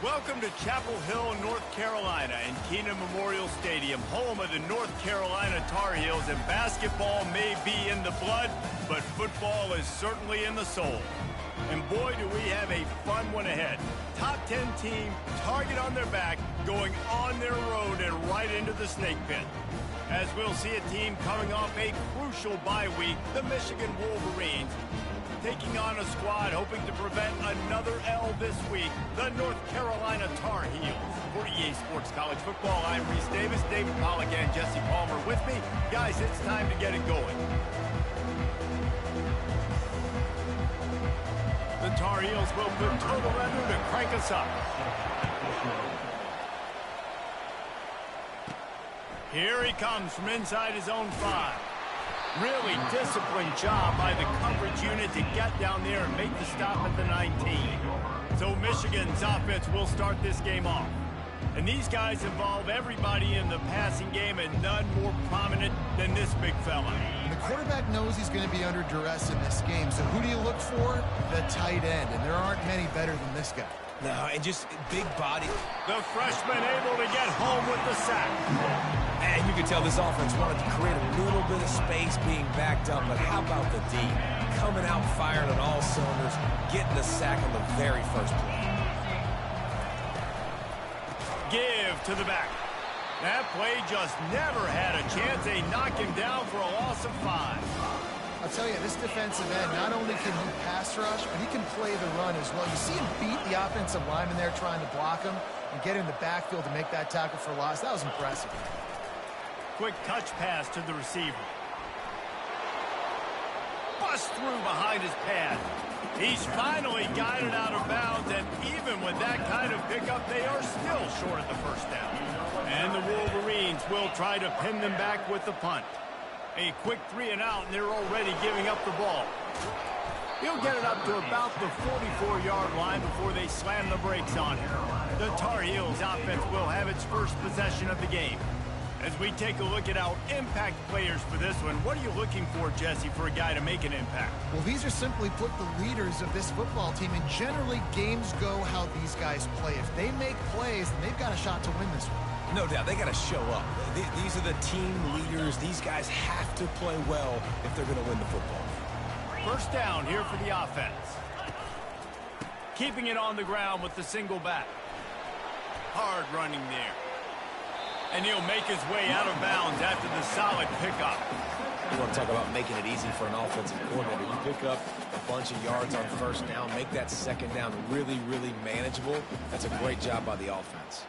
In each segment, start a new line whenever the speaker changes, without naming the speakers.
Welcome to Chapel Hill, North Carolina, and Keenan Memorial Stadium, home of the North Carolina Tar Heels. And basketball may be in the blood, but football is certainly in the soul. And boy, do we have a fun one ahead. Top 10 team, target on their back, going on their road and right into the snake pit. As we'll see a team coming off a crucial bye week, the Michigan Wolverines, taking on a squad hoping to prevent another L this week, the North Carolina Tar Heels. For EA Sports College Football, I'm Reese Davis, David Pollack, and Jesse Palmer with me. Guys, it's time to get it going. The Tar Heels will put total leather to crank us up. Here he comes from inside his own 5. Really disciplined job by the coverage unit to get down there and make the stop at the 19. So Michigan's offense will start this game off. And these guys involve everybody in the passing game, and none more prominent than this big fella.
And the quarterback knows he's going to be under duress in this game. So who do you look for? The tight end. And there aren't many better than this guy.
No, and just big body.
The freshman able to get home with the sack.
And you can tell this offense wanted to create a little bit of space being backed up, but how about the D? Coming out firing on all cylinders, getting the sack on the very first play.
Give to the back. That play just never had a chance. They knock him down for a loss of 5.
I'll tell you, this defensive end, not only can he pass rush, but he can play the run as well. You see him beat the offensive lineman there trying to block him and get in the backfield to make that tackle for loss. That was impressive.
Quick touch pass to the receiver. Bust through behind his pad. He's finally got it out of bounds, and even with that kind of pickup, they are still short of the first down. And the Wolverines will try to pin them back with the punt. A quick 3 and out, and they're already giving up the ball. He'll get it up to about the 44-yard line before they slam the brakes on him. The Tar Heels offense will have its first possession of the game. As we take a look at our impact players for this one, what are you looking for, Jesse, for a guy to make an impact?
Well, these are simply put the leaders of this football team, and generally games go how these guys play. If they make plays, then they've got a shot to win this one.
No doubt, they got to show up. These are the team leaders. These guys have to play well if they're going to win the football.
First down here for the offense. Keeping it on the ground with the single back. Hard running there. And he'll make his way out of bounds after the solid pickup.
You want to talk about making it easy for an offensive coordinator. You pick up a bunch of yards on first down, make that second down really, really manageable. That's a great job by the offense.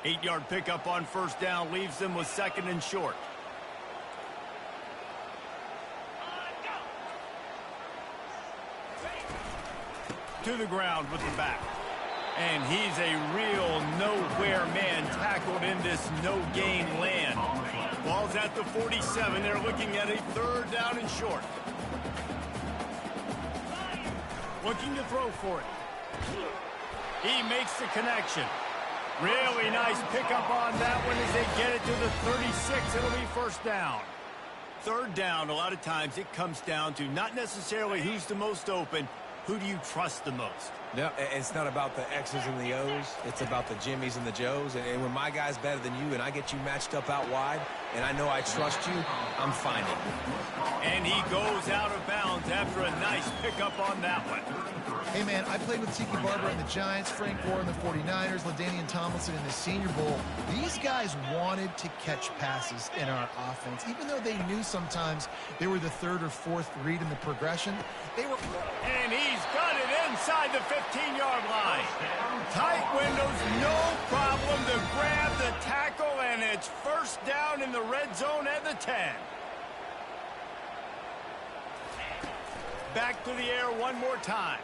8-yard pickup on first down leaves them with second and short. To the ground with the back. And he's a real nowhere man tackled in this no-gain land. Ball's at the 47. They're looking at a 3rd down and short. Looking to throw for it. He makes the connection. Really nice pickup on that one as they get it to the 36. It'll be first down. 3rd down, a lot of times it comes down to not necessarily who's the most open, who do you trust the most?
No, it's not about the X's and the O's. It's about the Jimmys and the Joes. And when my guy's better than you and I get you matched up out wide and I know I trust you, I'm finding.
And he goes out of bounds after a nice pickup on that one.
Hey, man, I played with Tiki Barber and the Giants, Frank Gore and the 49ers, LaDainian Tomlinson in the Senior Bowl. These guys wanted to catch passes in our offense. Even though they knew sometimes they were the 3rd or 4th read in the progression, they were...
And he's got it inside the 15-yard line. Tight windows, no problem to grab the tackle, and it's first down in the red zone at the 10. Back to the air one more time.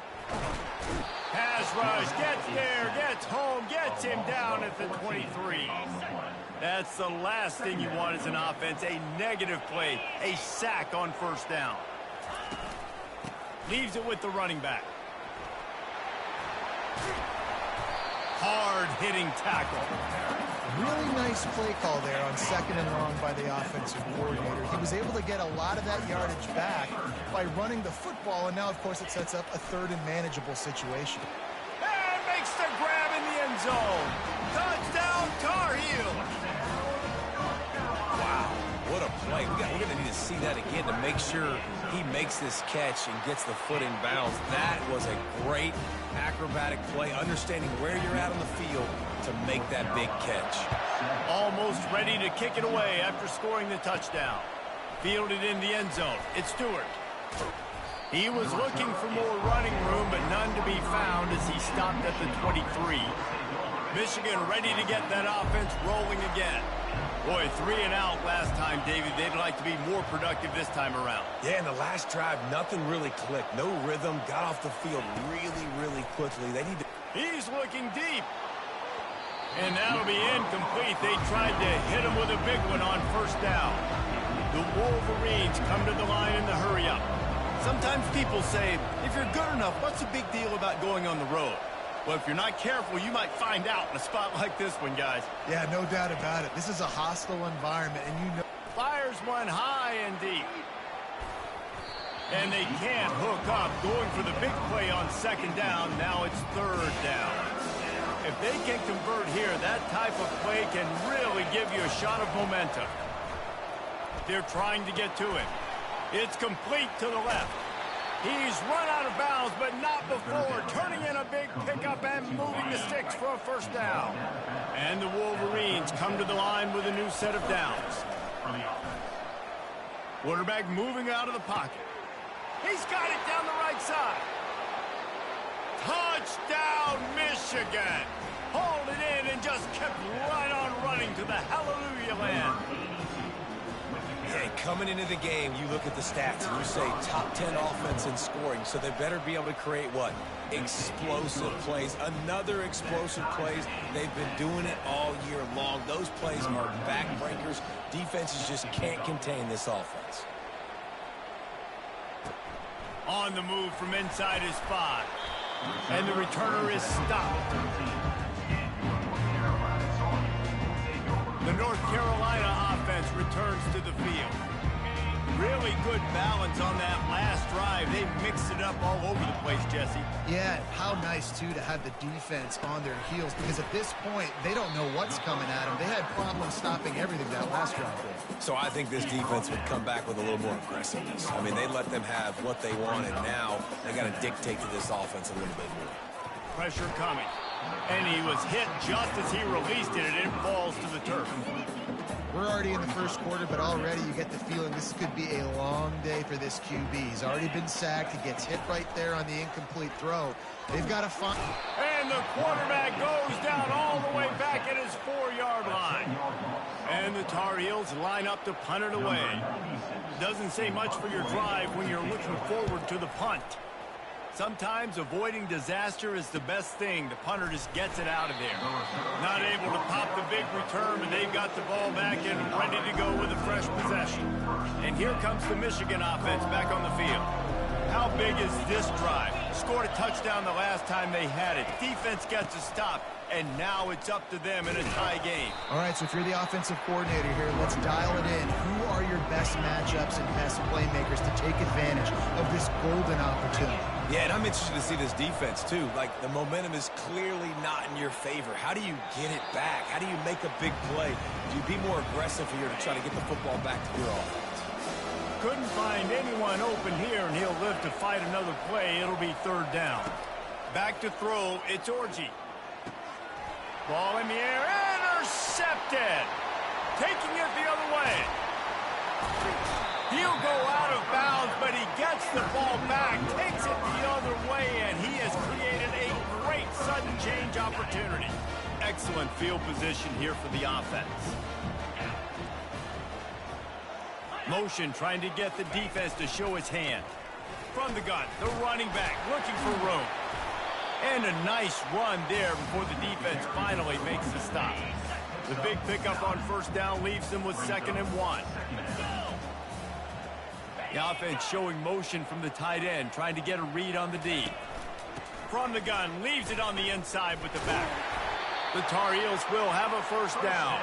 Pass rush, gets there, gets home, gets him down at the 23. That's the last thing you want as an offense, a negative play, a sack on first down. Leaves it with the running back. Hard-hitting tackle.
Really nice play call there on 2nd and long by the offensive coordinator. He was able to get a lot of that yardage back by running the football, and now, of course, it sets up a 3rd and manageable situation.
And makes the grab in the end zone. Touchdown, Tar Heels.
Wow, what a play. We're going to need to see that again to make sure he makes this catch and gets the foot in bounds. That was a great acrobatic play, understanding where you're at on the field to make that big catch.
Almost ready to kick it away after scoring the touchdown. Fielded in the end zone. It's Stewart. He was looking for more running room, but none to be found as he stopped at the 23. Michigan ready to get that offense rolling again. Boy, 3 and out last time, David. They'd like to be more productive this time around.
Yeah, in the last drive, nothing really clicked. No rhythm, got off the field really quickly. They need to...
He's looking deep. And that'll be incomplete. They tried to hit him with a big one on first down. The Wolverines come to the line in the hurry-up. Sometimes people say, if you're good enough, what's the big deal about going on the road? Well, if you're not careful, you might find out in a spot like this one, guys.
Yeah, no doubt about it. This is a hostile environment, and you know...
Fires one high and deep. And they can't hook up. Going for the big play on second down. Now it's third down. If they can convert here, that type of play can really give you a shot of momentum. They're trying to get to him. It's complete to the left. He's run out of bounds, but not before turning in a big pickup and moving the sticks for a first down. And the Wolverines come to the line with a new set of downs. Quarterback moving out of the pocket. He's got it down the right side. Touchdown, Michigan. Hauled it in and just kept right on running to the hallelujah land.
Yeah, coming into the game, you look at the stats and you say top 10 offense in scoring, so they better be able to create what? Explosive plays. Another explosive plays. They've been doing it all year long. Those plays are backbreakers. Defenses just can't contain this offense.
On the move from inside his 5. And the returner is stopped. The North Carolina offense returns to the field. Really good balance on that last drive. They mixed it up all over the place, Jesse.
Yeah, how nice, too, to have the defense on their heels, because at this point, they don't know what's coming at them. They had problems stopping everything that last drive there.
So I think this defense would come back with a little more aggressiveness. I mean, they let them have what they wanted. Now they got to dictate to this offense a little bit more.
Pressure coming. And he was hit just as he released it, and it falls to the turf.
We're already in the first quarter, but already you get the feeling this could be a long day for this QB. He's already been sacked. He gets hit right there on the incomplete throw. They've got to find...
And the quarterback goes down all the way back at his 4-yard line. And the Tar Heels line up to punt it away. Doesn't say much for your drive when you're looking forward to the punt. Sometimes avoiding disaster is the best thing. The punter just gets it out of there. Not able to pop the big return, but they've got the ball back and ready to go with a fresh possession. And here comes the Michigan offense back on the field. How big is this drive? Scored a touchdown the last time they had it. Defense gets a stop, and now it's up to them in a tie game.
All right, so if you're the offensive coordinator here, let's dial it in. Who are your best matchups and best playmakers to take advantage of this golden opportunity?
Yeah, and I'm interested to see this defense, too. Like, the momentum is clearly not in your favor. How do you get it back? How do you make a big play? Do you be more aggressive here to try to get the football back to your offense?
Couldn't find anyone open here, and he'll live to fight another play. It'll be third down. Back to throw, it's Orji. Ball in the air, intercepted. Taking it the other way. He'll go out of bounds, but he gets the ball back, takes it the other way, and he has created a great sudden change opportunity. Excellent field position here for the offense. Motion trying to get the defense to show his hand. From the gun, the running back looking for room. And a nice run there before the defense finally makes the stop. The big pickup on first down leaves them with 2nd and 1. The offense showing motion from the tight end, trying to get a read on the D. From the gun, leaves it on the inside with the back. The Tar Heels will have a first down.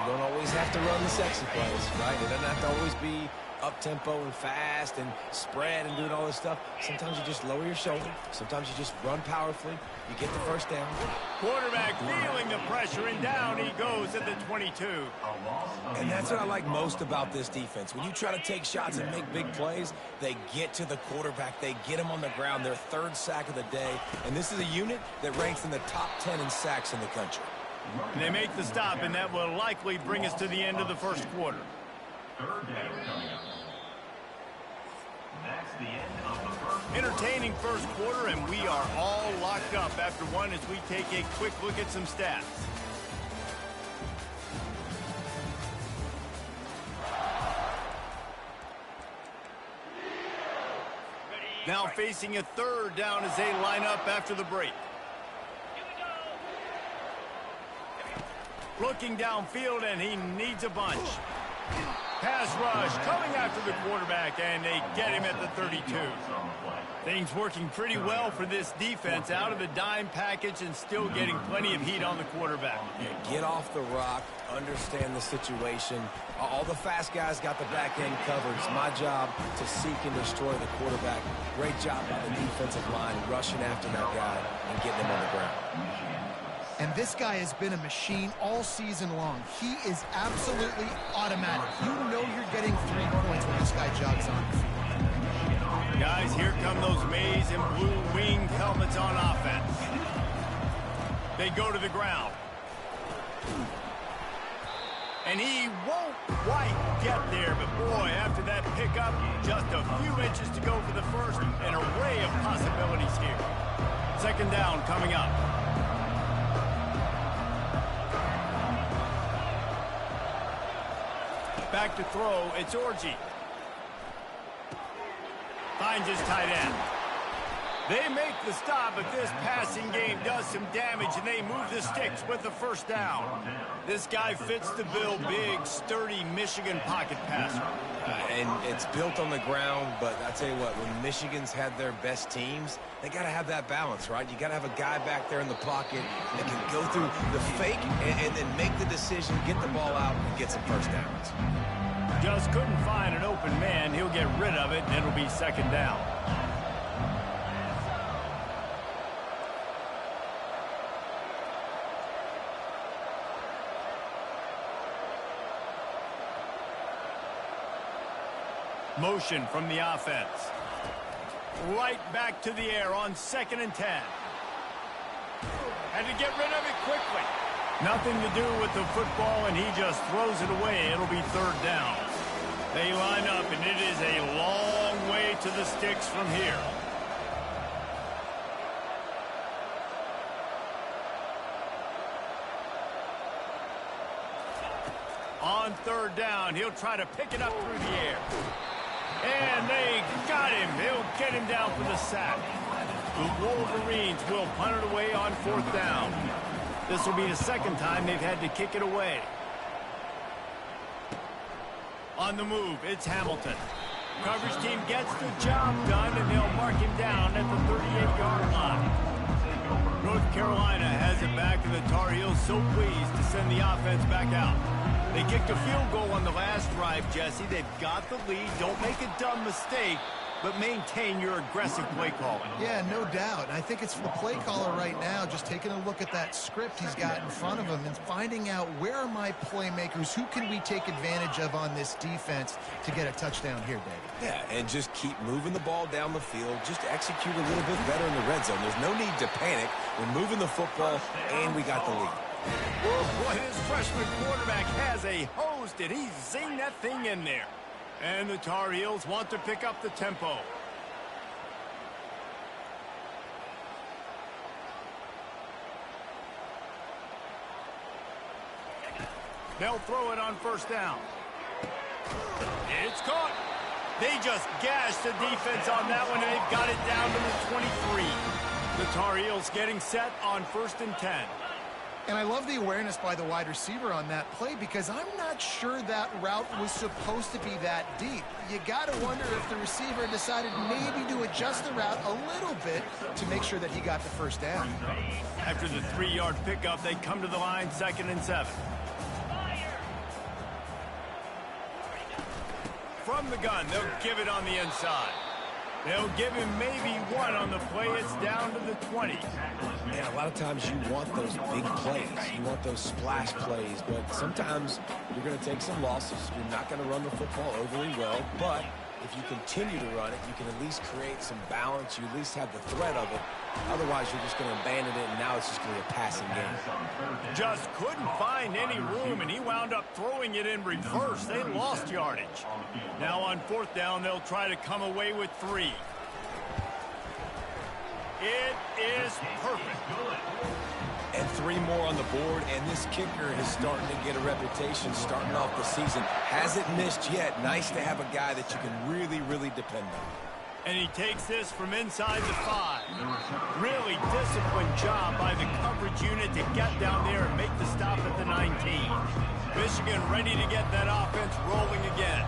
You don't always have to run the sexy plays, right? It doesn't have to always be up-tempo and fast and spread and doing all this stuff. Sometimes you just lower your shoulder. Sometimes you just run powerfully. You get the first down.
Quarterback feeling the pressure, and down he goes at the 22.
And that's what I like most about this defense. When you try to take shots and make big plays, they get to the quarterback. They get him on the ground. Their third sack of the day. And this is a unit that ranks in the top 10 in sacks in the country.
And they make the stop, and that will likely bring us to the end of the first quarter.
Third down coming up. That's the end of the first quarter.
Entertaining first quarter, and we are all locked up after one as we take a quick look at some stats. Now facing a third down as they line up after the break. Looking downfield, and he needs a bunch. Pass rush coming after the quarterback, and they get him at the 32. Things working pretty well for this defense, out of the dime package and still getting plenty of heat on the quarterback.
Yeah, get off the rock, understand the situation. All the fast guys got the back end covered. It's my job to seek and destroy the quarterback. Great job by the defensive line rushing after that guy and getting him on the ground.
And this guy has been a machine all season long. He is absolutely automatic. You know you're getting 3 points when this guy jogs on the field.
Guys, here come those maize and blue winged helmets on offense. They go to the ground. And he won't quite get there, but boy, after that pickup, just a few inches to go for the first. An array of possibilities here. Second down coming up. Back to throw, it's Orji. Finds his tight end. They make the stop, but this passing game does some damage, and they move the sticks with the first down. This guy fits the bill, big, sturdy Michigan pocket passer.
And it's built on the ground, but I tell you what, when Michigan's had their best teams, they got to have that balance, right? You got to have a guy back there in the pocket that can go through the fake and then make the decision, get the ball out, and get some first downs.
Just couldn't find an open man. He'll get rid of it, and it'll be second down. Motion from the offense. Right back to the air on 2nd and 10. Had to get rid of it quickly. Nothing to do with the football, and he just throws it away. It'll be third down. They line up, and it is a long way to the sticks from here. On third down, he'll try to pick it up through the air. And they got him. They'll get him down for the sack. The Wolverines will punt it away on 4th down. This will be the second time they've had to kick it away. On the move, it's Hamilton. Coverage team gets the job done, and they'll mark him down at the 38-yard line. North Carolina has it back, and the Tar Heels so pleased to send the offense back out. They kicked a field goal on the last drive, Jesse. They've got the lead. Don't make a dumb mistake, but maintain your aggressive play calling.
Yeah, no doubt. And I think it's the play caller right now just taking a look at that script he's got in front of him and finding out where are my playmakers, who can we take advantage of on this defense to get a touchdown here, David.
Yeah, and just keep moving the ball down the field. Just execute a little bit better in the red zone. There's no need to panic. We're moving the football, and we got the lead.
Oh, boy, this freshman quarterback has a hose. Did he zing that thing in there? And the Tar Heels want to pick up the tempo. They'll throw it on first down. It's caught. They just gashed the defense on that one, and they've got it down to the 23. The Tar Heels getting set on 1st and 10.
And I love the awareness by the wide receiver on that play because I'm not sure that route was supposed to be that deep. You got to wonder if the receiver decided maybe to adjust the route a little bit to make sure that he got the first down.
After the 3-yard pickup, they come to the line 2nd and 7. from the gun. They'll give it on the inside. They'll give him maybe one on the play. It's down to the 20.
Yeah, a lot of times you want those big plays. You want those splash plays, but sometimes you're going to take some losses. You're not going to run the football overly well, but if you continue to run it, you can at least create some balance. You at least have the threat of it. Otherwise, you're just going to abandon it, and now it's just going to be a passing game.
Just couldn't find any room, and he wound up throwing it in reverse. They lost yardage. Now on 4th down, they'll try to come away with 3. It is perfect.
And 3 more on the board, and this kicker is starting to get a reputation starting off the season. Hasn't missed yet. Nice to have a guy that you can really, really depend on.
And he takes this from inside the 5. Really disciplined job by the coverage unit to get down there and make the stop at the 19. Michigan ready to get that offense rolling again.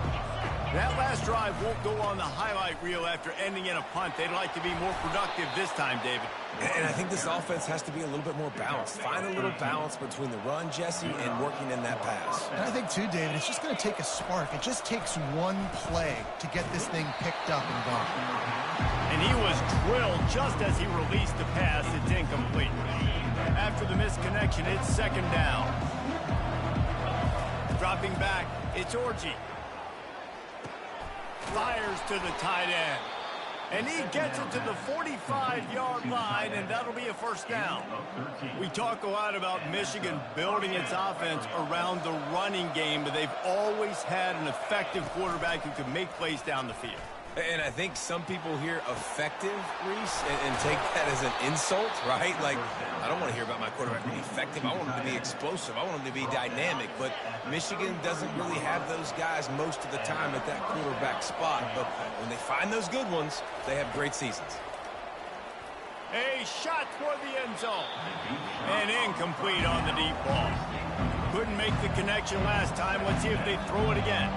That last drive won't go on the highlight reel after ending in a punt. They'd like to be more productive this time, David.
And I think this offense has to be a little bit more balanced. Find a little balance between the run, Jesse, and working in that pass.
And I think, too, David, it's just going to take a spark. It just takes one play to get this thing picked up and gone.
And he was drilled just as he released the pass. It's incomplete. After the misconnection, it's 2nd down. Dropping back, it's Orji. Fires to the tight end. And he gets it to the 45-yard line, and that'll be a 1st down. We talk a lot about Michigan building its offense around the running game, but they've always had an effective quarterback who can make plays down the field.
And I think some people hear effective, Reese, and take that as an insult, right? Like, I don't want to hear about my quarterback being effective. I want him to be explosive. I want him to be dynamic. But Michigan doesn't really have those guys most of the time at that quarterback spot. But when they find those good ones, they have great seasons.
A shot toward the end zone. And incomplete on the deep ball. Couldn't make the connection last time. Let's see if they throw it again.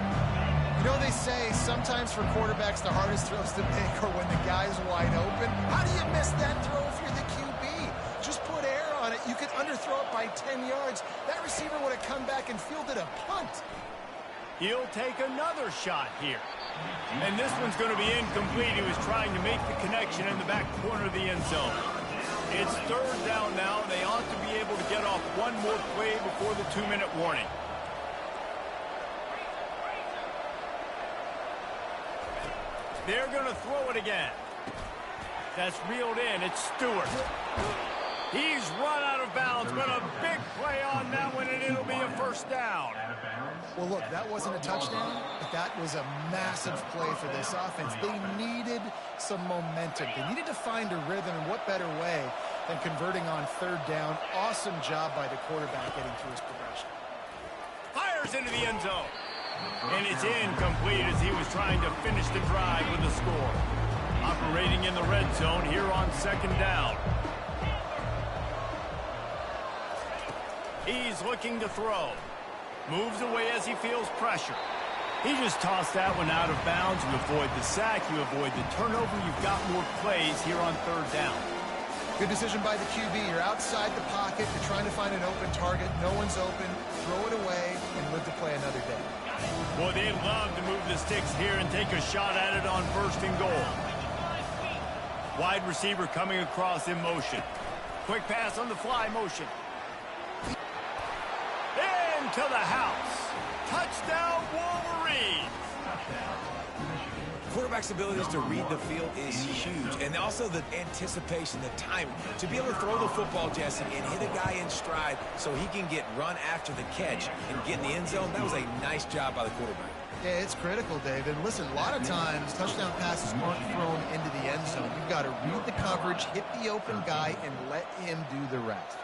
You know, they say sometimes for quarterbacks the hardest throws to make are when the guy's wide open. How do you miss that throw if you're the QB? Just put air on it. You could underthrow it by 10 yards. That receiver would have come back and fielded a punt.
He'll take another shot here. And this one's going to be incomplete. He was trying to make the connection in the back corner of the end zone. It's 3rd down now. They ought to be able to get off one more play before the 2-minute warning. They're going to throw it again. That's reeled in. It's Stewart. He's run out of bounds, but a big play on that one, and it'll be a 1st down.
Well, look, that wasn't a touchdown, but that was a massive play for this offense. They needed some momentum. They needed to find a rhythm, and what better way than converting on 3rd down. Awesome job by the quarterback getting through his progression.
Fires into the end zone. And it's incomplete as he was trying to finish the drive with a score. Operating in the red zone here on 2nd down. He's looking to throw. Moves away as he feels pressure. He just tossed that one out of bounds. You avoid the sack, you avoid the turnover. You've got more plays here on 3rd down.
Good decision by the QB. You're outside the pocket. You're trying to find an open target. No one's open. Throw it away and live to play another day.
Boy, they'd love to move the sticks here and take a shot at it on 1st and goal. Wide receiver coming across in motion. Quick pass on the fly motion. Into the house. Touchdown, Wolverines.
Quarterback's abilities to read the field is huge, and also the anticipation, the timing. To be able to throw the football, Jesse, and hit a guy in stride so he can get run after the catch and get in the end zone, that was a nice job by the quarterback.
Yeah, it's critical, Dave. And listen, a lot of times touchdown passes aren't thrown into the end zone. You've got to read the coverage, hit the open guy, and let him do the rest.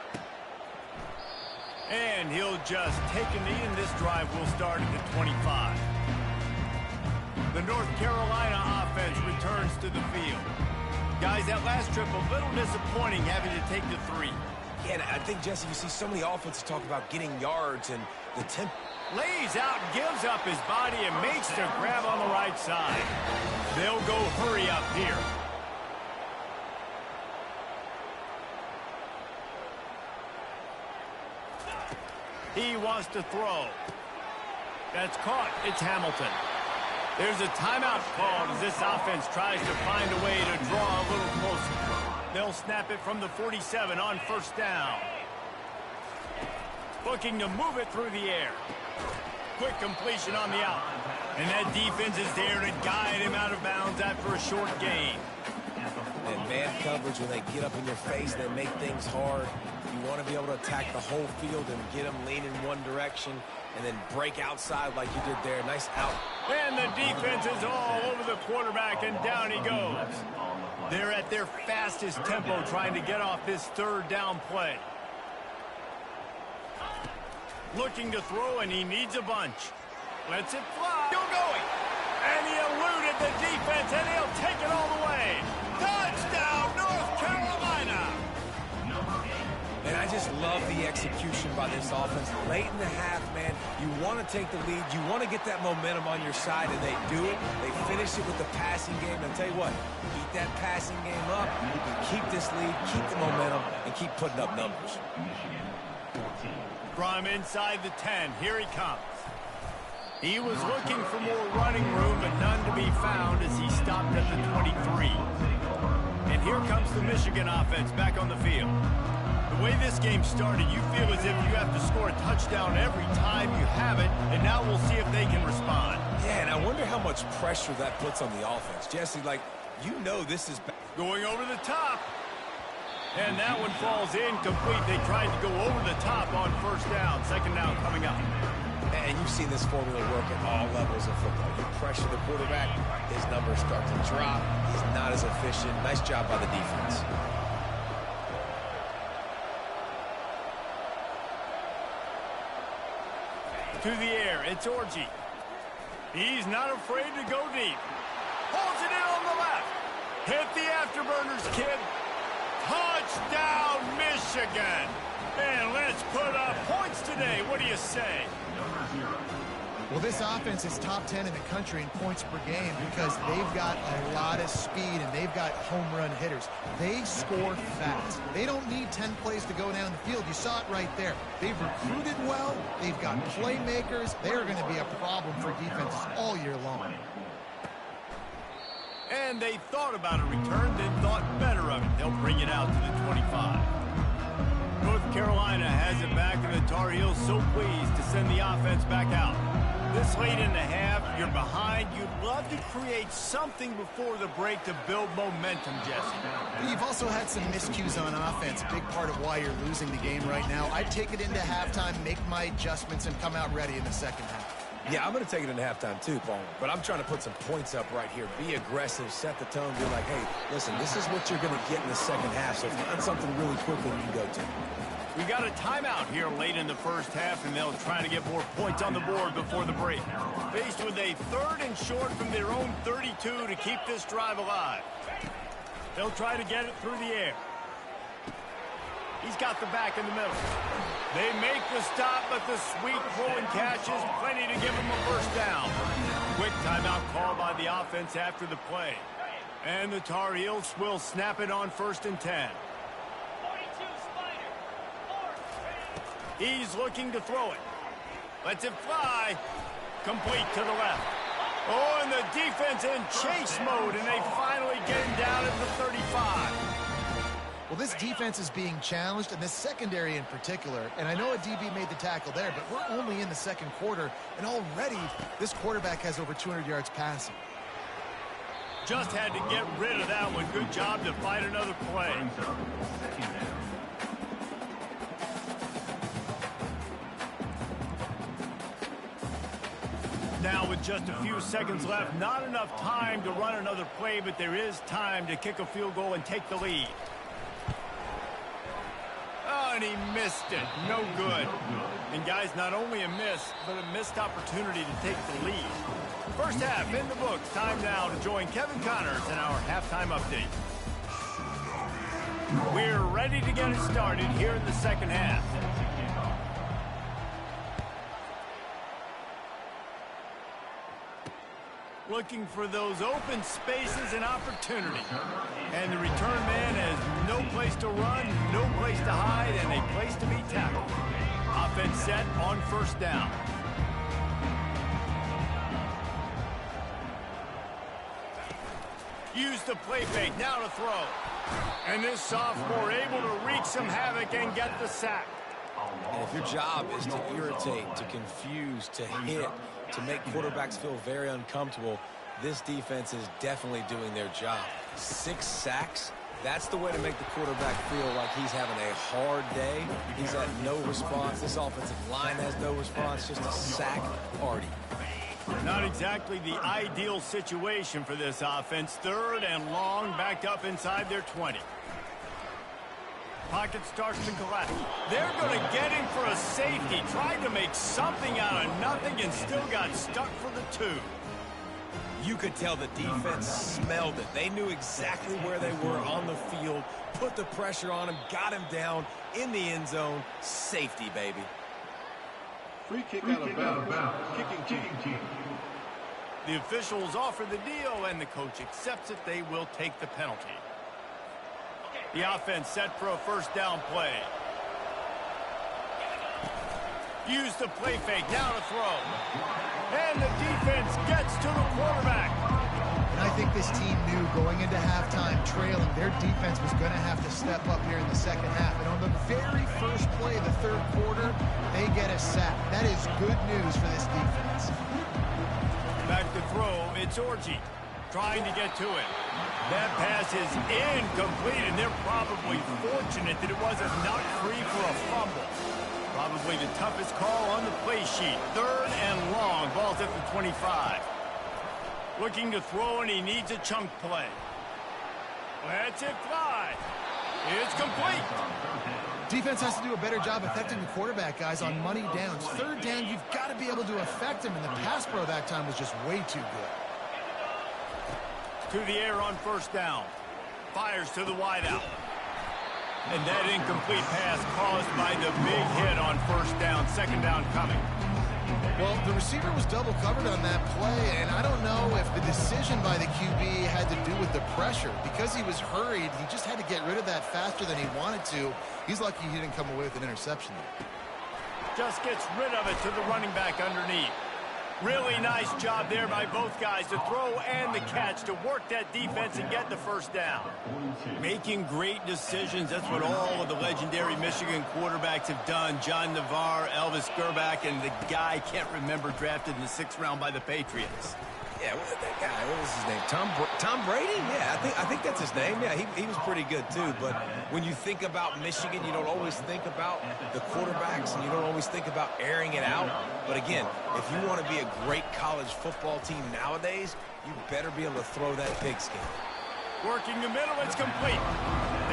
And he'll just take a knee, and this drive will start at the 25. The North Carolina offense returns to the field. Guys, that last trip a little disappointing having to take the 3.
Yeah, and I think, Jesse, you see so many offenses talk about getting yards and the tempo.
Lays out, gives up his body, and makes the grab on the right side. They'll go hurry up here. He wants to throw. That's caught. It's Hamilton. There's a timeout called as this offense tries to find a way to draw a little closer. They'll snap it from the 47 on first down. Looking to move it through the air. Quick completion on the out. And that defense is there to guide him out of bounds after a short gain.
And man coverage, when they get up in your face, they make things hard. You want to be able to attack the whole field and get them lean in one direction and then break outside like you did there. Nice out.
And the defense is all over the quarterback, and down he goes. They're at their fastest tempo trying to get off this third down play. Looking to throw, and he needs a bunch. Lets it fly. Still going. And he eluded the defense, and he'll take it all the way. Touchdown, North Carolina!
And I just love the execution by this offense. Late in the half, man, you want to take the lead. You want to get that momentum on your side, and they do it. They finish it with the passing game. And I'll tell you what, keep that passing game up, keep this lead, keep the momentum, and keep putting up numbers.
From inside the 10, here he comes. He was looking for more running room, but none to be found as he stopped at the 23. And here comes the Michigan offense back on the field. The way this game started, you feel as if you have to score a touchdown every time you have it, and now we'll see if they can respond.
Yeah, and I wonder how much pressure that puts on the offense. Jesse, like, you know this is
going over the top. And that one falls incomplete. They tried to go over the top on first down. Second down coming up.
And you've seen this formula work at all levels of football. You pressure the quarterback, his numbers start to drop. He's not as efficient. Nice job by the defense.
To the air, it's Orji. He's not afraid to go deep. Holds it in on the left. Hit the afterburners, kid. Touchdown, Michigan. And let's put up points today. What do you say?
Well, this offense is top 10 in the country in points per game because they've got a lot of speed and they've got home run hitters. They score fast. They don't need 10 plays to go down the field. You saw it right there. They've recruited well. They've got playmakers. They're going to be a problem for defenses all year long.
And they thought about a return, then thought better of it. They'll bring it out to the 25. North Carolina has it back, and the Tar Heels so pleased to send the offense back out. This late in the half, you're behind. You'd love to create something before the break to build momentum, Jesse.
You've also had some miscues on offense, a big part of why you're losing the game right now. I'd take it into halftime, make my adjustments, and come out ready in the second half.
Yeah, I'm going to take it into halftime too, Paul. But I'm trying to put some points up right here. Be aggressive, set the tone, be like, hey, listen, this is what you're going to get in the second half. So find something really quickly you can go to.
We got a timeout here late in the first half, and they'll try to get more points on the board before the break. Faced with a third and short from their own 32 to keep this drive alive. They'll try to get it through the air. He's got the back in the middle. They make the stop, but the sweet throw and catch is plenty to give them a first down. Quick timeout call by the offense after the play. And the Tar Heels will snap it on 1st and 10. He's looking to throw it. Lets it fly. Complete to the left. Oh, and the defense in chase mode, and they finally get him down at the 35.
Well, this defense is being challenged, and this secondary in particular. And I know a DB made the tackle there, but we're only in the second quarter, and already this quarterback has over 200 yards passing.
Just had to get rid of that one. Good job to fight another play. Now with just a few seconds left, not enough time to run another play, but there is time to kick a field goal and take the lead. Oh, and he missed it. No good. And guys, not only a miss, but a missed opportunity to take the lead. First half in the books. Time now to join Kevin Connors in our halftime update. We're ready to get it started here in the second half. Looking for those open spaces and opportunity. And the return man has no place to run, no place to hide, and a place to be tackled. Offense set on 1st down. Use the play fake, now to throw. And this sophomore able to wreak some havoc and get the sack.
And if your job is to irritate, to confuse, to hit, to make quarterbacks feel very uncomfortable, this defense is definitely doing their job. 6 sacks, that's the way to make the quarterback feel like he's having a hard day. He's had no response. This offensive line has no response, just a sack party.
Not exactly the ideal situation for this offense. 3rd and long, backed up inside their 20. Pocket starts to collapse. They're going to get him for a safety. Tried to make something out of nothing and still got stuck for the 2.
You could tell the defense smelled it. They knew exactly where they were on the field, put the pressure on him, got him down in the end zone. Safety, baby.
Free kick out of bounds. Kicking team.
The officials offer the deal, and the coach accepts it. They will take the penalty. The offense set for a first down play. Use the play fake, now to throw. And the defense gets to the quarterback.
And I think this team knew going into halftime trailing, their defense was going to have to step up here in the second half. And on the very first play of the 3rd quarter, they get a sack. That is good news for this defense.
Back to throw, it's Orji trying to get to it. That pass is incomplete, and they're probably fortunate that it wasn't knocked free for a fumble. Probably the toughest call on the play sheet. 3rd and long, ball's at the 25. Looking to throw, and he needs a chunk play. Lets it fly. It's complete.
Defense has to do a better job affecting the quarterback, guys, on money downs. 3rd down, you've got to be able to affect him, and the pass pro that time was just way too good.
To the air on first down. Fires to the wideout. And that incomplete pass caused by the big hit on first down. 2nd down coming.
Well, the receiver was double covered on that play, and I don't know if the decision by the QB had to do with the pressure. Because he was hurried, he just had to get rid of that faster than he wanted to. He's lucky he didn't come away with an interception there.
Just gets rid of it to the running back underneath. Really nice job there by both guys to throw and the catch to work that defense and get the first down. Making great decisions, that's what all of the legendary Michigan quarterbacks have done. John Navarre, Elvis Gerbach, and the guy I can't remember drafted in the 6th round by the Patriots.
Yeah, that guy, what was his name? Tom Brady? Yeah, I think that's his name. Yeah, he was pretty good too. But when you think about Michigan, you don't always think about the quarterbacks, and you don't always think about airing it out. But again, if you want to be a great college football team nowadays, you better be able to throw that pigskin.
Working the middle, it's complete.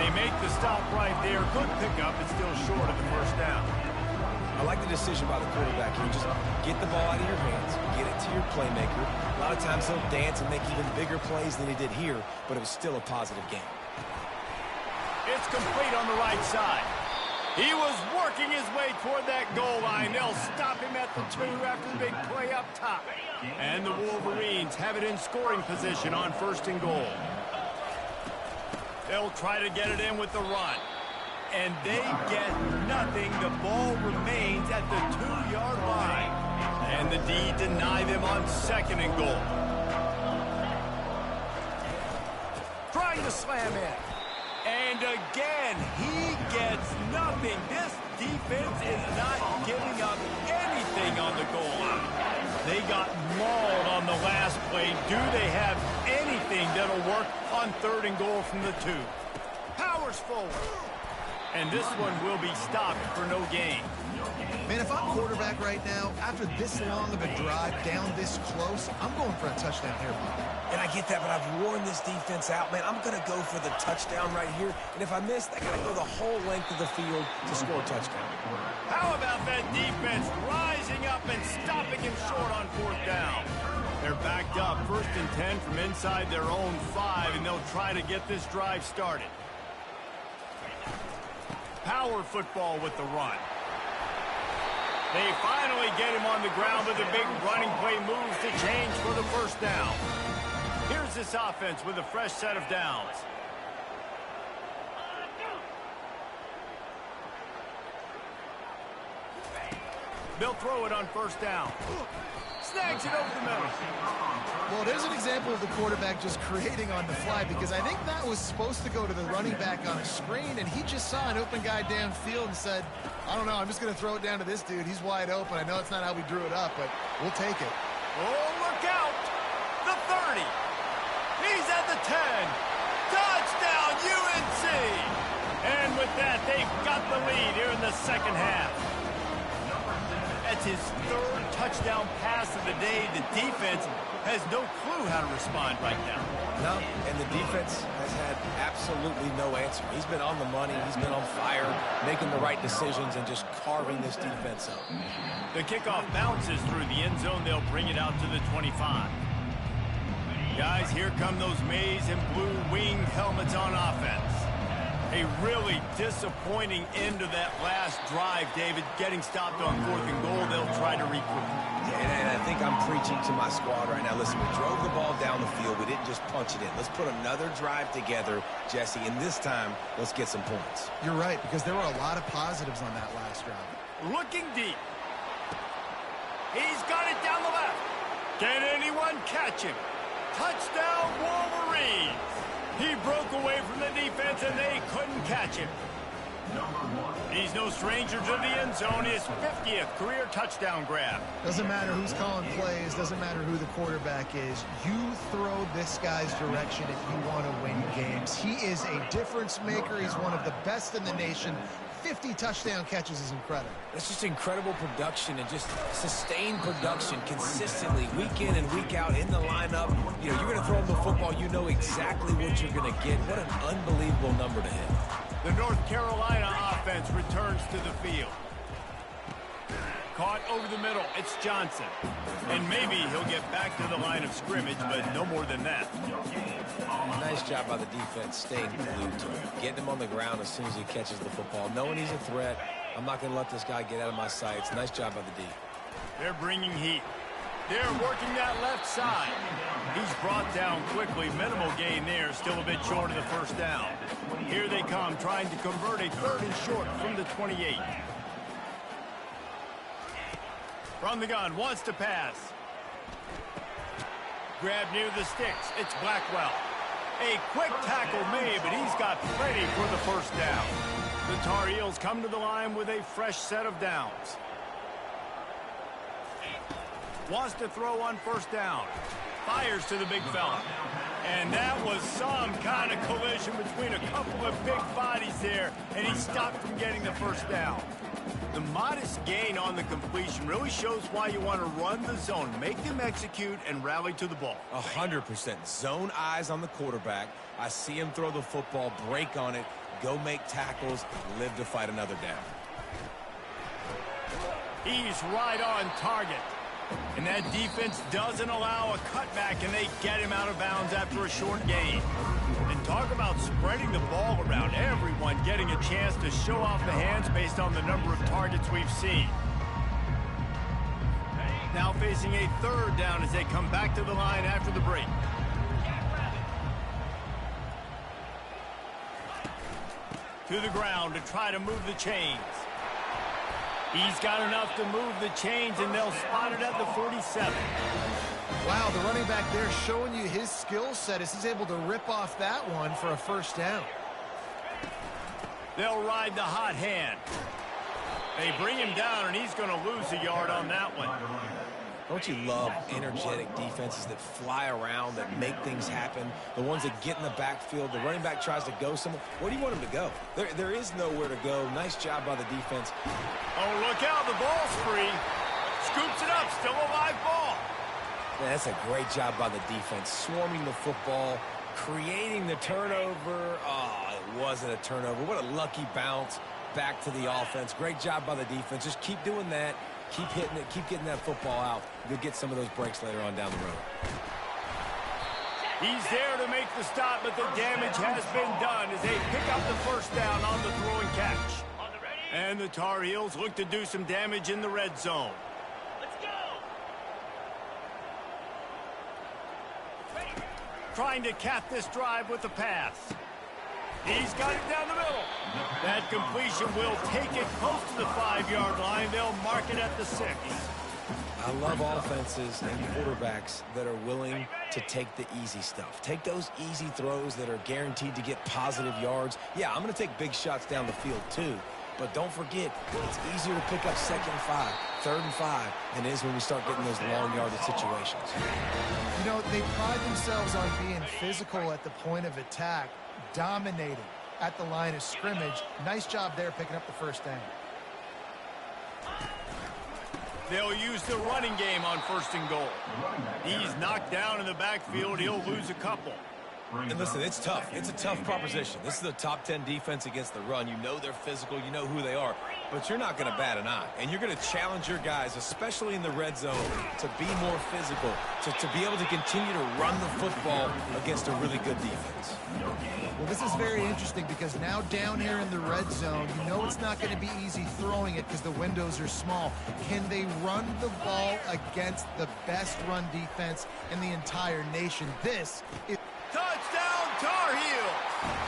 They make the stop right there. Good pickup, it's still short of the first down.
I like the decision by the quarterback. You just get the ball out of your hands, get it to your playmaker. A lot of times he'll dance and make even bigger plays than he did here, but it was still a positive game.
It's complete on the right side. He was working his way toward that goal line. They'll stop him at the 2 after the big play up top. And the Wolverines have it in scoring position on 1st and goal. They'll try to get it in with the run. And they get nothing. The ball remains at the 2-yard line. And the D deny them on 2nd and goal. Trying to slam in. And again, he gets nothing. This defense is not giving up anything on the goal line. They got mauled on the last play. Do they have anything that'll work on 3rd and goal from the 2? Powers forward. And this one will be stopped for no gain.
Man, if I'm quarterback right now, after this long of a drive down this close, I'm going for a touchdown here, Bob.
And I get that, but I've worn this defense out, man. I'm going to go for the touchdown right here. And if I miss, I got to go the whole length of the field to score a touchdown.
How about that defense rising up and stopping him short on 4th down? They're backed up 1st and 10 from inside their own 5, and they'll try to get this drive started. Power football with the run. They finally get him on the ground with a big running play moves to change for the first down. Here's this offense with a fresh set of downs. They'll throw it on 1st down. snags it over the middle.
Well, there's an example of the quarterback just creating on the fly, because I think that was supposed to go to the running back on a screen, and he just saw an open guy downfield and said, I don't know, I'm just going to throw it down to this dude. He's wide open. I know it's not how we drew it up, but we'll take it.
Oh, look out. The 30. He's at the 10. Touchdown, UNC. And with that, they've got the lead here in the second half. That's his third touchdown pass of the day. The defense has no clue how to respond right now.
No, and the defense has had absolutely no answer. He's been on the money. He's been on fire, making the right decisions and just carving this defense up.
The kickoff bounces through the end zone. They'll bring it out to the 25. Guys, here come those maize and blue winged helmets on offense. A really disappointing end to that last drive, David. Getting stopped on 4th and goal, they'll try to regroup.
And I think I'm preaching to my squad right now. Listen, we drove the ball down the field. We didn't just punch it in. Let's put another drive together, Jesse, and this time, let's get some points.
You're right, because there were a lot of positives on that last drive.
Looking deep. He's got it down the left. Can anyone catch him? Touchdown, Wolverines. He broke away from the defense, and they couldn't catch him. He's no stranger to the end zone. His 50th career touchdown grab.
Doesn't matter who's calling plays. Doesn't matter who the quarterback is. You throw this guy's direction if you want to win games. He is a difference maker. He's one of the best in the nation. 50 touchdown catches is incredible.
It's just incredible production and just sustained production consistently week in and week out in the lineup. You know, you're going to throw him the football. You know exactly what you're going to get. What an unbelievable number to hit.
The North Carolina offense returns to the field. Caught over the middle. It's Johnson. And maybe he'll get back to the line of scrimmage, but no more than that.
Nice job by the defense staying glued to him. Getting him on the ground as soon as he catches the football. Knowing he's a threat. I'm not going to let this guy get out of my sights. Nice job by the D.
They're bringing heat. They're working that left side. He's brought down quickly. Minimal gain there. Still a bit short of the first down. Here they come, trying to convert a 3rd and short from the 28. From the gun, wants to pass. Grab near the sticks. It's Blackwell. A quick tackle made, but he's got plenty for the first down. The Tar Heels come to the line with a fresh set of downs. Wants to throw on 1st down. Fires to the big fella. And that was some kind of collision between a couple of big bodies there, and he stopped from getting the 1st down. The modest gain on the completion really shows why you want to run the zone. Make them execute and rally to the ball.
100%. Zone eyes on the quarterback. I see him throw the football, break on it, go make tackles, live to fight another down.
He's right on target. And that defense doesn't allow a cutback, and they get him out of bounds after a short gain. And talk about spreading the ball around. Everyone getting a chance to show off the hands based on the number of targets we've seen. Now facing a 3rd down as they come back to the line after the break. To the ground to try to move the chains. He's got enough to move the chains, and they'll spot it at the 47.
Wow, the running back there showing you his skill set as he's able to rip off that one for a 1st down.
They'll ride the hot hand. They bring him down, and he's going to lose a yard on that one.
Don't you love energetic defenses that fly around, that make things happen? The ones that get in the backfield. The running back tries to go somewhere. Where do you want him to go? There is nowhere to go. Nice job by the defense.
Oh, look out. The ball's free. Scoops it up. Still a live ball.
Yeah, that's a great job by the defense. Swarming the football, creating the turnover. Oh, it wasn't a turnover. What a lucky bounce back to the offense. Great job by the defense. Just keep doing that. Keep hitting it. Keep getting that football out. You'll get some of those breaks later on down the road.
He's there to make the stop, but the damage has been done as they pick up the 1st down on the throw and catch. And the Tar Heels look to do some damage in the red zone. Let's go! Trying to cap this drive with the pass. He's got it down the middle. That completion will take it close to the 5-yard line. They'll mark it at the 6.
I love offenses and quarterbacks that are willing to take the easy stuff. Take those easy throws that are guaranteed to get positive yards. Yeah, I'm going to take big shots down the field too. But don't forget, it's easier to pick up 2nd and 5, 3rd and 5 than it is when we start getting those long yardage situations.
You know, they pride themselves on being physical at the point of attack, dominating at the line of scrimmage. Nice job there picking up the first down.
They'll use the running game on 1st and goal. He's knocked down in the backfield. He'll lose a couple.
And listen, it's tough. It's a tough proposition. This is a top 10 defense against the run. You know they're physical. You know who they are. But you're not going to bat an eye. And you're going to challenge your guys, especially in the red zone, to be more physical, to be able to continue to run the football against a really good defense.
Well, this is very interesting because now down here in the red zone, you know it's not going to be easy throwing it because the windows are small. Can they run the ball against the best run defense in the entire nation? This is...
Touchdown, Tar Heels!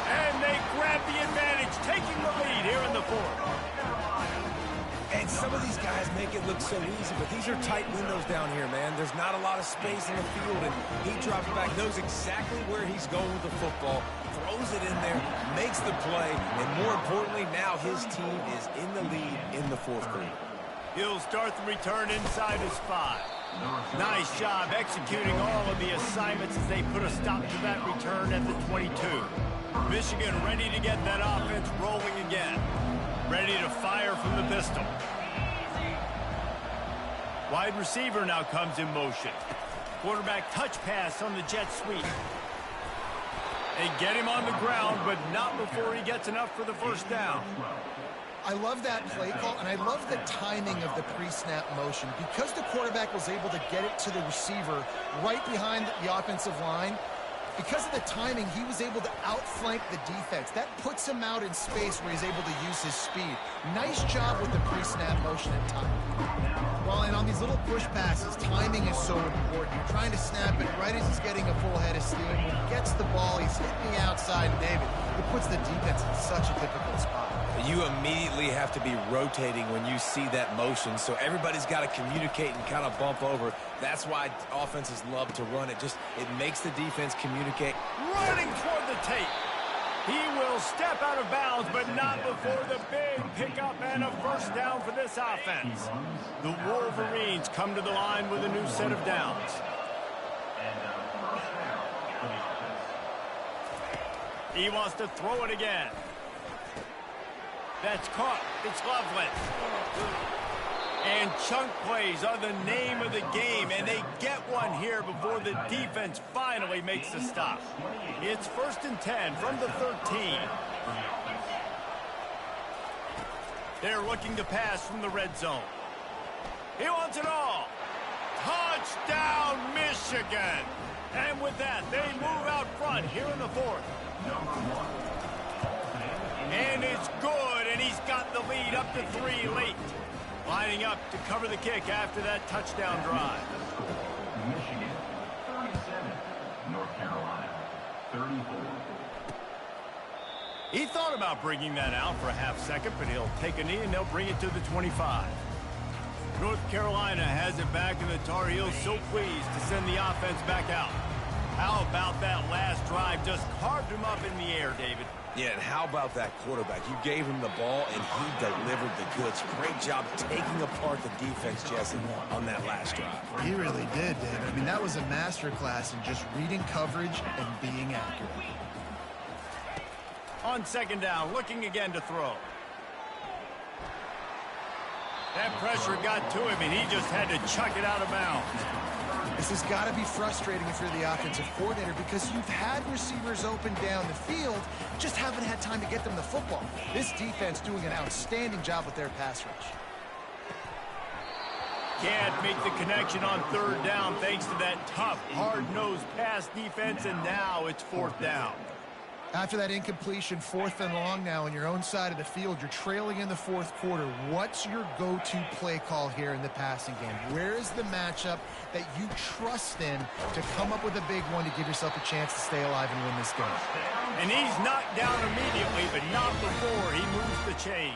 And they grab the advantage, taking the lead here in the 4th.
And some of these guys make it look so easy, but these are tight windows down here, man. There's not a lot of space in the field, and he drops back, knows exactly where he's going with the football, throws it in there, makes the play, and more importantly, now his team is in the lead in the 4th quarter.
He'll start the return inside his 5. Nice job executing all of the assignments as they put a stop to that return at the 22. Michigan ready to get that offense rolling again. Ready to fire from the pistol. Wide receiver now comes in motion. Quarterback touch pass on the jet sweep. They get him on the ground, but not before he gets enough for the first down.
I love that play call, and I love the timing of the pre-snap motion. Because the quarterback was able to get it to the receiver right behind the offensive line, because of the timing, he was able to outflank the defense. That puts him out in space where he's able to use his speed. Nice job with the pre-snap motion and timing. Well, and on these little push passes, timing is so important. You're trying to snap it right as he's getting a full head of steam. When he gets the ball, he's hitting the outside, David. It puts the defense in such a difficult spot.
You immediately have to be rotating when you see that motion, so everybody's got to communicate and kind of bump over. That's why offenses love to run it. It makes the defense communicate.
Running toward the tape. He will step out of bounds, but not before the big pickup and a first down for this offense. The Wolverines come to the line with a new set of downs. He wants to throw it again. That's caught. It's Loveland. And chunk plays are the name of the game, and they get one here before the defense finally makes the stop. It's 1st and 10 from the 13. They're looking to pass from the red zone. He wants it all. Touchdown, Michigan. And with that, they move out front here in the 4th. And it's good, and he's got the lead up to 3 late. Lining up to cover the kick after that touchdown drive.
Michigan, 37. North Carolina, 34.
He thought about bringing that out for a half second, but he'll take a knee and they'll bring it to the 25. North Carolina has it back, and the Tar Heels so pleased to send the offense back out. How about that last drive? Just carved him up in the air, David.
Yeah, and how about that quarterback? You gave him the ball, and he delivered the goods. Great job taking apart the defense, Jesse, on that last drive.
He really did, David. I mean, that was a masterclass in just reading coverage and being accurate.
On 2nd down, looking again to throw. That pressure got to him, and he just had to chuck it out of bounds.
This has got to be frustrating if you're the offensive coordinator because you've had receivers open down the field, just haven't had time to get them the football. This defense doing an outstanding job with their pass rush.
Can't make the connection on 3rd down thanks to that tough, hard-nosed pass defense, and now it's 4th down.
After that incompletion, 4th and long now on your own side of the field, you're trailing in the 4th quarter. What's your go-to play call here in the passing game? Where is the matchup that you trust in to come up with a big one to give yourself a chance to stay alive and win this game?
And he's knocked down immediately, but not before he moves the chains.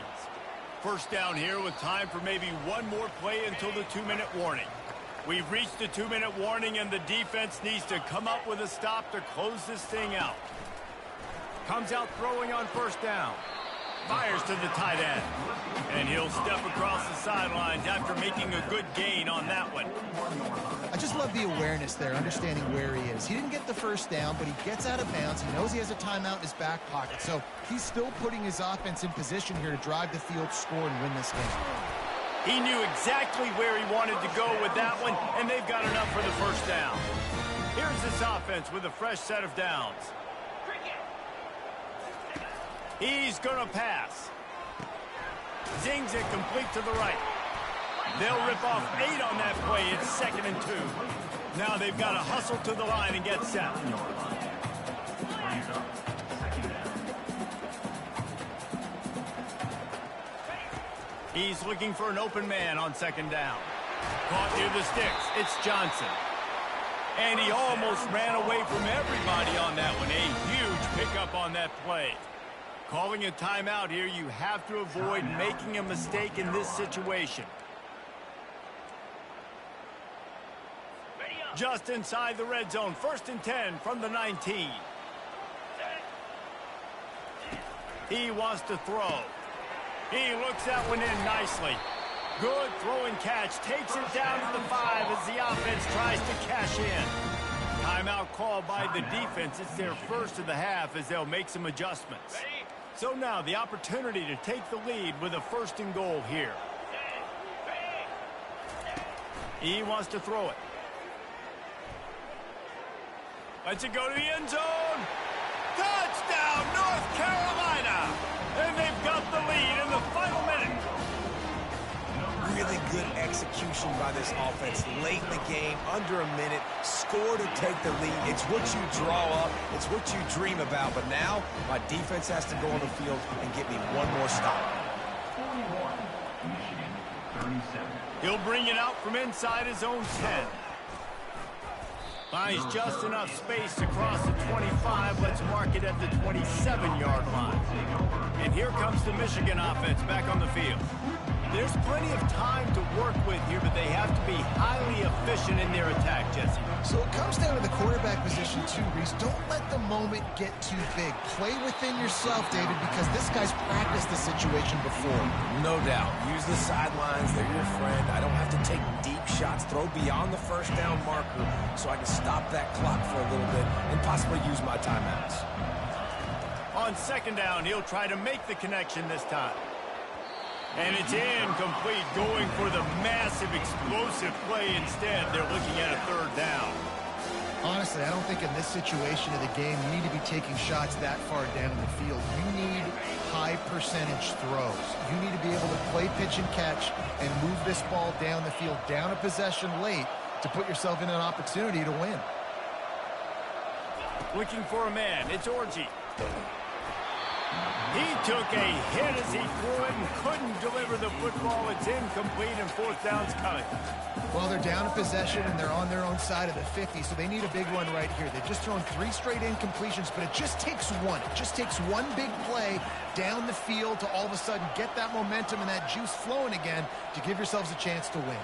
1st down here with time for maybe one more play until the 2-minute warning. We've reached the 2-minute warning, and the defense needs to come up with a stop to close this thing out. Comes out throwing on first down. Fires to the tight end. And he'll step across the sidelines after making a good gain on that one.
I just love the awareness there, understanding where he is. He didn't get the first down, but he gets out of bounds. He knows he has a timeout in his back pocket, so he's still putting his offense in position here to drive the field, score, and win this game.
He knew exactly where he wanted to go with that one, and they've got enough for the first down. Here's this offense with a fresh set of downs. He's going to pass. Zings it complete to the right. They'll rip off 8 on that play. It's 2nd and 2. Now they've got to hustle to the line and get set. He's looking for an open man on 2nd down. Caught near the sticks. It's Johnson. And he almost ran away from everybody on that one. A huge pickup on that play. Calling a timeout here, you have to avoid making a mistake in this situation. Just inside the red zone, 1st and 10 from the 19. He wants to throw. He looks that one in nicely. Good throw and catch. Takes it down to the 5 as the offense tries to cash in. Timeout called by the defense. It's their first of the half as they'll make some adjustments. So now the opportunity to take the lead with a 1st and goal here. He wants to throw it. Lets it go to the end zone. Touchdown, North Carolina! And they've got the lead in the final minute.
Really good execution by this offense late in the game, under a minute, score to take the lead. It's what you draw up, it's what you dream about, but now my defense has to go on the field and get me one more stop.
41, Michigan, 37.
He'll bring it out from inside his own 10. Finds just enough space to cross the 25. Let's mark it at the 27-yard line. And here comes the Michigan offense back on the field. There's plenty of time to work with here, but they have to be highly efficient in their attack, Jesse.
So it comes down to the quarterback position too, Reese. Don't let the moment get too big. Play within yourself, David, because this guy's practiced the situation before.
No doubt. Use the sidelines. They're your friend. I don't have to take deep shots. Throw beyond the 1st down marker so I can stop that clock for a little bit and possibly use my timeouts.
On 2nd down, he'll try to make the connection this time. And it's incomplete, going for the massive explosive play instead. They're looking at a 3rd down.
Honestly, I don't think in this situation of the game you need to be taking shots that far down the field. You need high percentage throws. You need to be able to play pitch and catch and move this ball down the field, down a possession late to put yourself in an opportunity to win.
Looking for a man. It's Orji. He took a hit as he threw it and couldn't deliver the football. It's incomplete, and 4th down's coming.
Well, they're down a possession, and they're on their own side of the 50, so they need a big one right here. They've just thrown 3 straight incompletions, but it just takes one. It just takes one big play down the field to all of a sudden get that momentum and that juice flowing again to give yourselves a chance to win.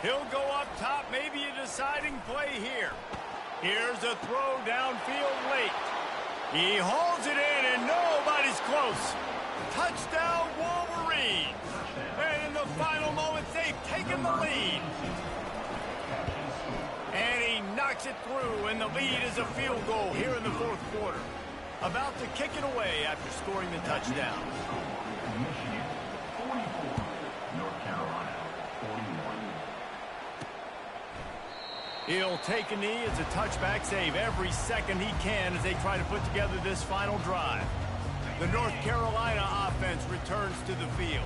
He'll go up top, maybe a deciding play here. Here's a throw downfield late. He hauls it in, and nobody's close. Touchdown, Wolverine. And in the final moments, they've taken the lead. And he knocks it through, and the lead is a field goal here in the 4th quarter. About to kick it away after scoring the touchdown.
Michigan, 44. North Carolina, 41.
He'll take a knee. It's a touchback save every second he can as they try to put together this final drive. The North Carolina offense returns to the field.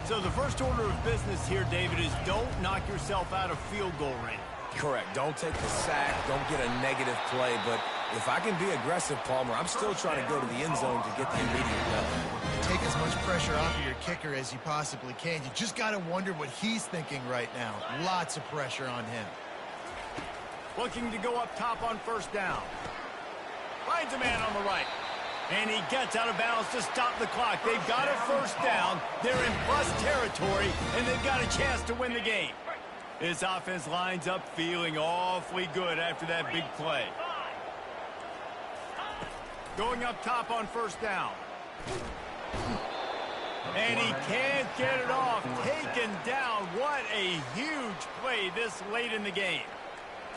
So the first order of business here, David, is don't knock yourself out of field goal range.
Correct. Don't take the sack. Don't get a negative play. But if I can be aggressive, Palmer, I'm still trying to go to the end zone to get the immediate dub.
Take as much pressure off of your kicker as you possibly can. You just got to wonder what he's thinking right now. Lots of pressure on him.
Looking to go up top on 1st down. Finds a man on the right. And he gets out of bounds to stop the clock. They've got a first down. They're in plus territory, and they've got a chance to win the game. This offense lines up feeling awfully good after that big play. Going up top on first down. And he can't get it off. Taken down. What a huge play this late in the game.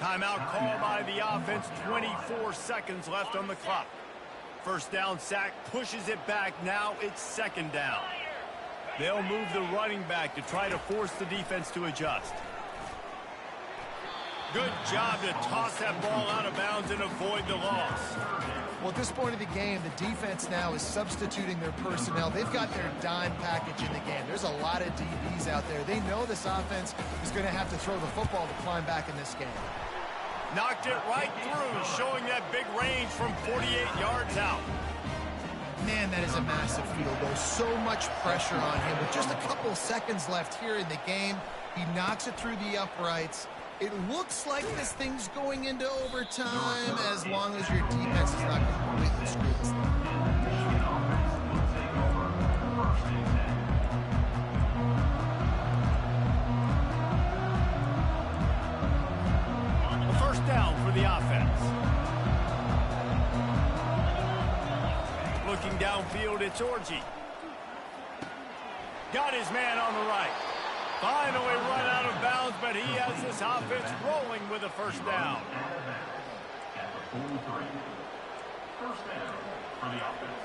Timeout called by the offense. 24 seconds left on the clock. First down sack pushes it back. Now it's second down. They'll move the running back to try to force the defense to adjust. Good job to toss that ball out of bounds and avoid the loss.
Well, at this point of the game, the defense now is substituting their personnel. They've got their dime package in the game. There's a lot of DBs out there. They know this offense is going to have to throw the football to climb back in this game.
Knocked it right through, showing that big range from 48 yards out.
Man, that is a massive field goal. So much pressure on him. With just a couple seconds left here in the game, he knocks it through the uprights. It looks like this thing's going into overtime as long as your defense is not completely screwed this thing.
A first down for the offense. Looking downfield, it's Orji. Got his man on the right. Finally run out of bounds, but he has this offense rolling with a first down.
At the 43. First down for the offense.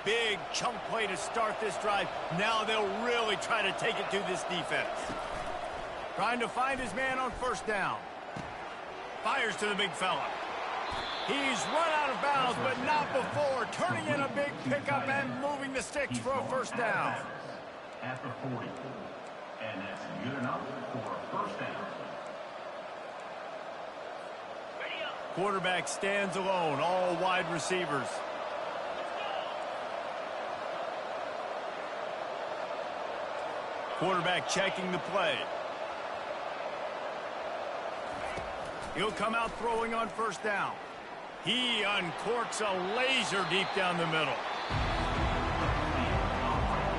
Big chunk play to start this drive. Now they'll really try to take it to this defense. Trying to find his man on first down. Fires to the big fella. He's run out of bounds, but not before. Turning in a big pickup and moving the sticks for a first down.
At the 40. And that's good enough for a first down.
Quarterback stands alone, all wide receivers. Quarterback checking the play. He'll come out throwing on first down. He uncorks a laser deep down the middle.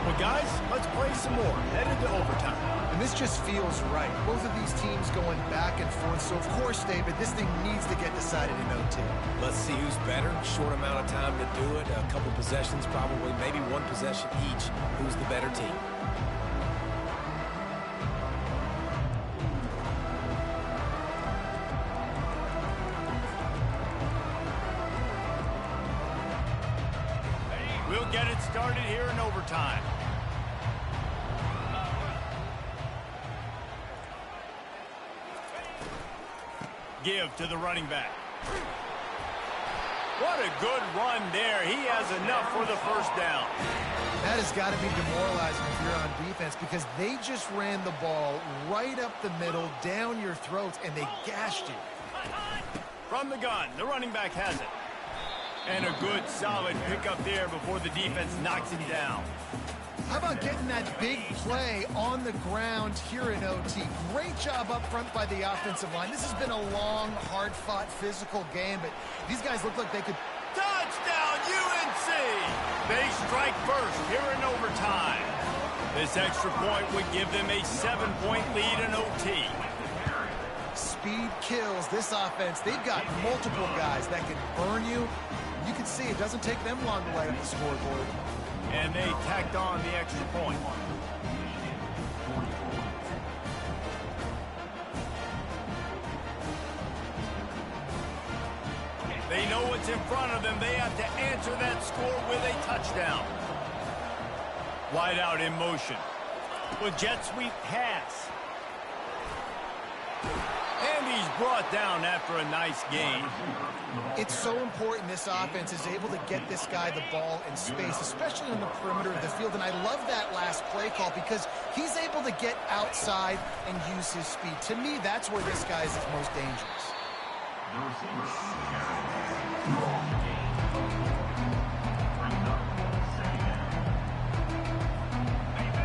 Well, guys, let's play some more. Headed to overtime.
And this just feels right. Both of these teams going back and forth. So, of course, David, this thing needs to get decided in OT.
Let's see who's better. Short amount of time to do it. A couple possessions, probably maybe one possession each. Who's the better team?
We'll get it started here in overtime. Give to the running back. What a good run there. He has enough for the first down.
That has got to be demoralizing if you're on defense because they just ran the ball right up the middle, down your throats, and they gashed you.
From the gun, the running back has it. And a good, solid pickup there before the defense knocks him down.
How about getting that big play on the ground here in OT? Great job up front by the offensive line. This has been a long, hard-fought, physical game, but these guys look like they could...
Touchdown, UNC! They strike first here in overtime. This extra point would give them a 7-point lead in OT.
Speed kills this offense. They've got multiple guys that can burn you. You can see it doesn't take them long to light up the scoreboard.
And they tacked on the extra point. They know what's in front of them. They have to answer that score with a touchdown. Wide out in motion. With jet sweep pass. And he's brought down after a nice gain.
It's so important this offense is able to get this guy the ball in space, especially on the perimeter of the field. And I love that last play call because he's able to get outside and use his speed. To me, that's where this guy is most dangerous.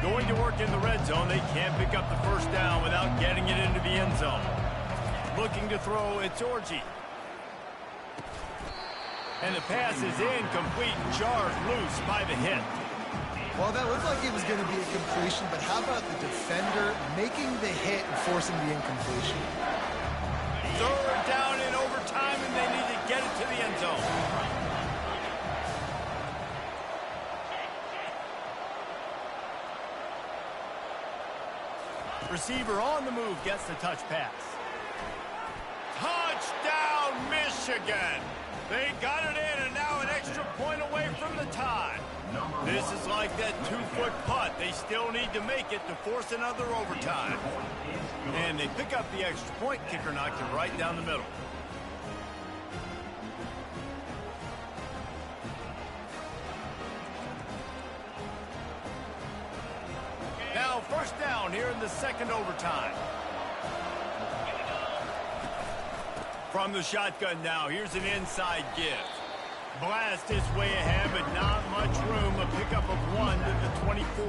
Going
to work in the red zone. They can't pick up the first down without getting it into the end zone. Looking to throw, it's Orji. And the pass is incomplete, jarred loose by the hit.
Well, that looked like it was going to be a completion, but how about the defender making the hit and forcing the incompletion?
Third down in overtime, and they need to get it to the end zone. Receiver on the move gets the touch pass. Touchdown, Michigan! They got it in, and now an extra point away from the tie. This is like that 2-foot putt. They still need to make it to force another overtime. And they pick up the extra point. Kicker knocked it right down the middle. Now first down here in the second overtime. From the shotgun now, here's an inside give. Blast his way ahead, but not much room. A pickup of 1 to the 24.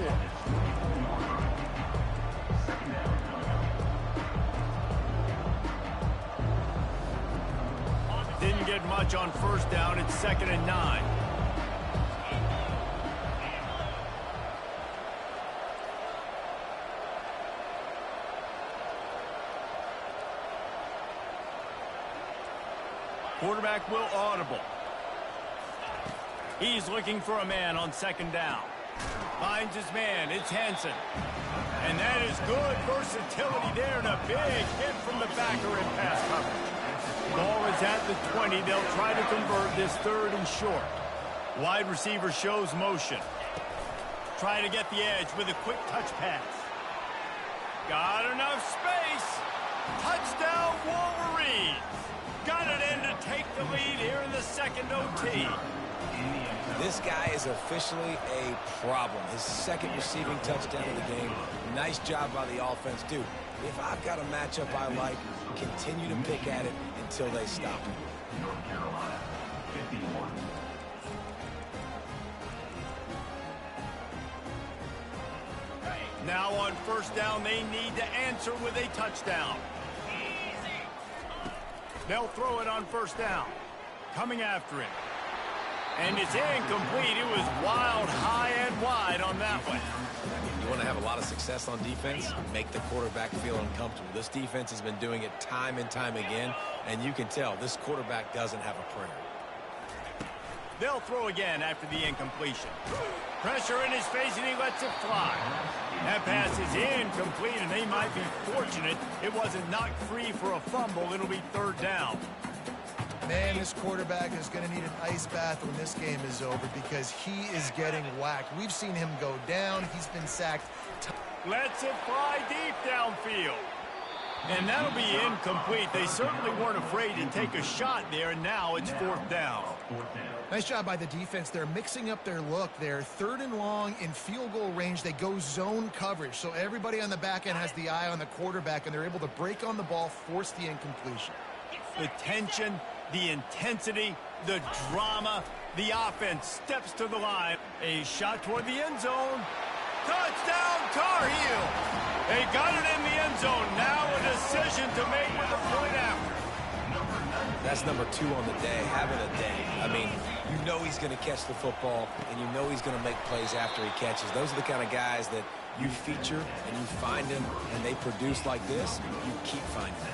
Didn't get much on first down. It's 2nd and 9. Quarterback will audible. He's looking for a man on 2nd down. Finds his man. It's Hansen. And that is good versatility there, and a big hit from the backer in pass coverage. Ball is at the 20. They'll try to convert this 3rd and short. Wide receiver shows motion. Trying to get the edge with a quick touch pass. Got enough space. Touchdown, Wolverines. Got it in to take the lead here in the second OT.
This guy is officially a problem. His 2nd receiving touchdown of the game. Nice job by the offense. Dude, if I've got a matchup I like, continue to pick at it until they stop him.
North Carolina, 51.
Now on first down, they need to answer with a touchdown. They'll throw it on first down. Coming after it. And it's incomplete. It was wild, high and wide on that one.
You want to have a lot of success on defense? Make the quarterback feel uncomfortable. This defense has been doing it time and time again, and you can tell this quarterback doesn't have a prayer.
They'll throw again after the incompletion. Pressure in his face, and he lets it fly. That pass is incomplete, and they might be fortunate it wasn't knocked free for a fumble. It'll be 3rd down.
Man, this quarterback is going to need an ice bath when this game is over because he is getting whacked. We've seen him go down. He's been sacked.
Lets it fly deep downfield. And that'll be incomplete. They certainly weren't afraid to take a shot there, and now it's 4th down.
Nice job by the defense. They're mixing up their look. They're 3rd and long in field goal range. They go zone coverage, so everybody on the back end has the eye on the quarterback, and they're able to break on the ball, force the incompletion.
The tension, the intensity, the drama, the offense steps to the line. A shot toward the end zone. Touchdown, Tar Heel. They got it in the end zone. Now a decision to make with a point after.
That's number 2 on the day, having a day. I mean, you know he's going to catch the football, and you know he's going to make plays after he catches. Those are the kind of guys that you feature, and you find them, and they produce like this. You keep finding them.